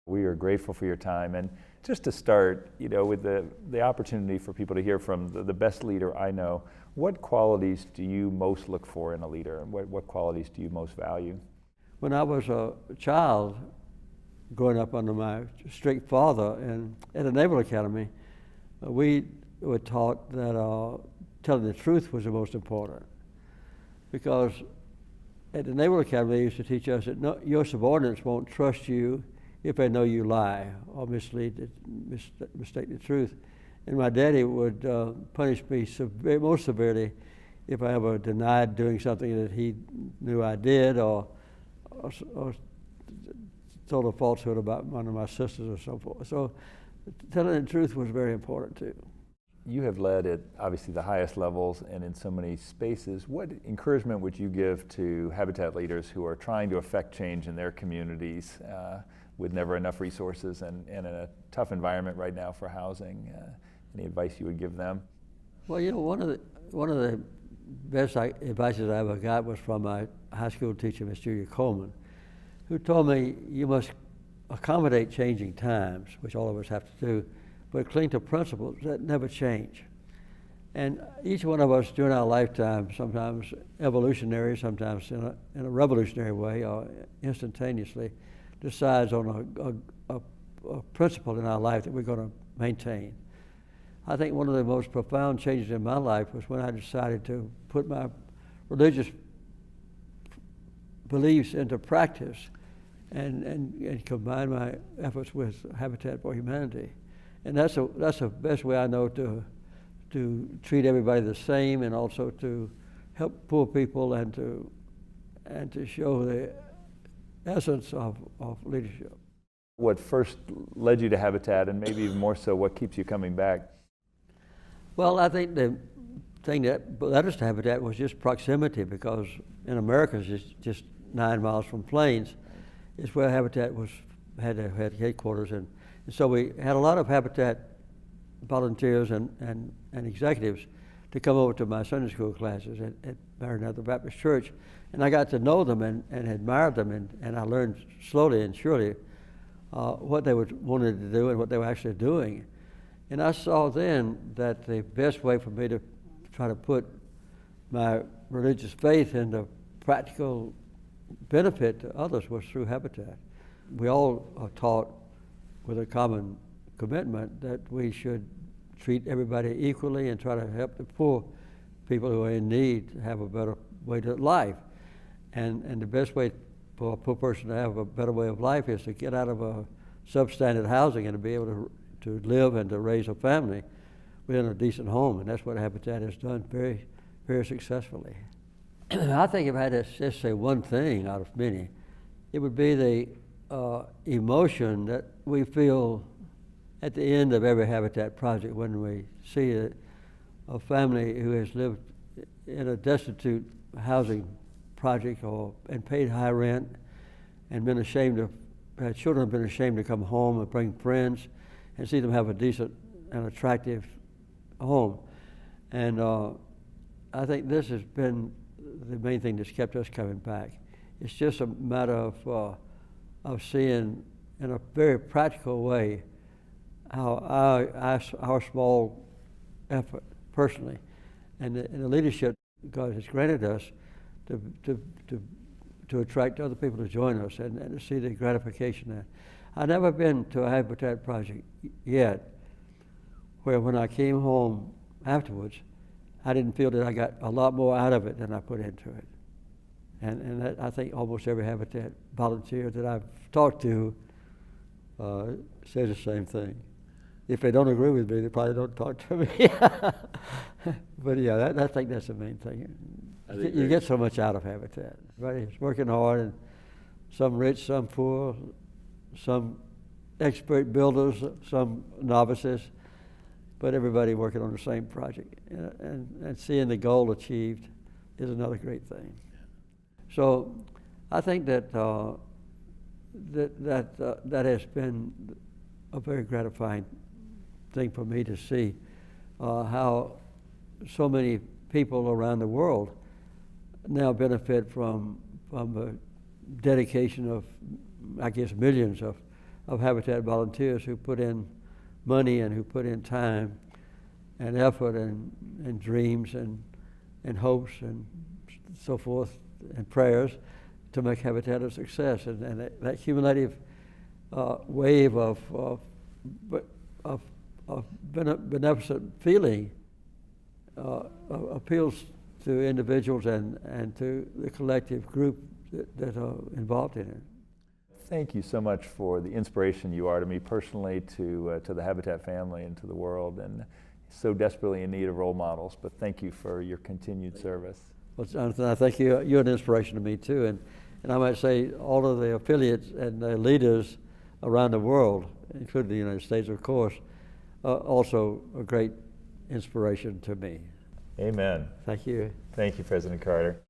We are grateful for your time. And just to start, with the opportunity for people to hear from the best leader I know, what qualities do you most look for in a leader, and what qualities do you most value? When I was a child, growing up under my strict father and at a Naval Academy, we were taught that telling the truth was the most important. Because at the Naval Academy, they used to teach us that your subordinates won't trust you if they know you lie or mistake the truth. And my daddy would punish me most severely if I ever denied doing something that he knew I did or told a falsehood about one of my sisters or so forth. So telling the truth was very important too. You have led at obviously the highest levels and in so many spaces. What encouragement would you give to Habitat leaders who are trying to affect change in their communities with never enough resources and in a tough environment right now for housing? Any advice you would give them? Well, one of the best advices I ever got was from my high school teacher, Miss Julia Coleman, who told me you must accommodate changing times, which all of us have to do, but cling to principles that never change. And each one of us during our lifetime, sometimes evolutionary, sometimes in a revolutionary way or instantaneously, decides on a principle in our life that we're going to maintain. I think one of the most profound changes in my life was when I decided to put my religious beliefs into practice and combine my efforts with Habitat for Humanity. And that's the best way I know to treat everybody the same, and also to help poor people and to show the essence of leadership. What first led you to Habitat, and maybe even more so, what keeps you coming back? Well, I think the thing that led us to Habitat was just proximity, because in America, it's just 9 miles from Plains, is where Habitat had headquarters. And so we had a lot of Habitat volunteers and executives to come over to my Sunday school classes at Maranatha Baptist Church. And I got to know them and admired them, and I learned slowly and surely what they wanted to do and what they were actually doing. And I saw then that the best way for me to try to put my religious faith into practical benefit to others was through Habitat. We all are taught with a common commitment that we should treat everybody equally and try to help the poor people who are in need to have a better way to life. And the best way for a poor person to have a better way of life is to get out of a substandard housing and to be able to live and to raise a family within a decent home. And that's what Habitat has done very, very successfully. I think if I had to just say one thing out of many, it would be the emotion that we feel at the end of every Habitat project when we see a family who has lived in a destitute housing project and paid high rent and been ashamed of, children have been ashamed to come home and bring friends, and see them have a decent and attractive home. And I think this has been the main thing that's kept us coming back. It's just a matter of seeing in a very practical way how our small effort personally and the leadership God has granted us to attract other people to join us and to see the gratification there. I've never been to a Habitat project yet where when I came home afterwards, I didn't feel that I got a lot more out of it than I put into it. And that, I think almost every Habitat volunteer that I've talked to says the same thing. If they don't agree with me, they probably don't talk to me. But yeah, I think that's the main thing. You get so much out of Habitat. Everybody's working hard, and some rich, some poor, some expert builders, some novices, but everybody working on the same project. And seeing the goal achieved is another great thing. So I think that that has been a very gratifying thing for me to see how so many people around the world now benefit from the dedication of, I guess, millions of of Habitat volunteers who put in money and who put in time and effort and dreams and hopes and so forth and prayers to make Habitat a success. And that cumulative wave of beneficent feeling appeals to individuals and to the collective group that are involved in it. Thank you so much for the inspiration you are to me personally, to the Habitat family, and to the world, and so desperately in need of role models. But thank you for your continued service. Well, Johnathan, I think you're an inspiration to me too, and I might say all of the affiliates and the leaders around the world, including the United States, of course, also a great inspiration to me. Amen. Thank you. Thank you, President Carter.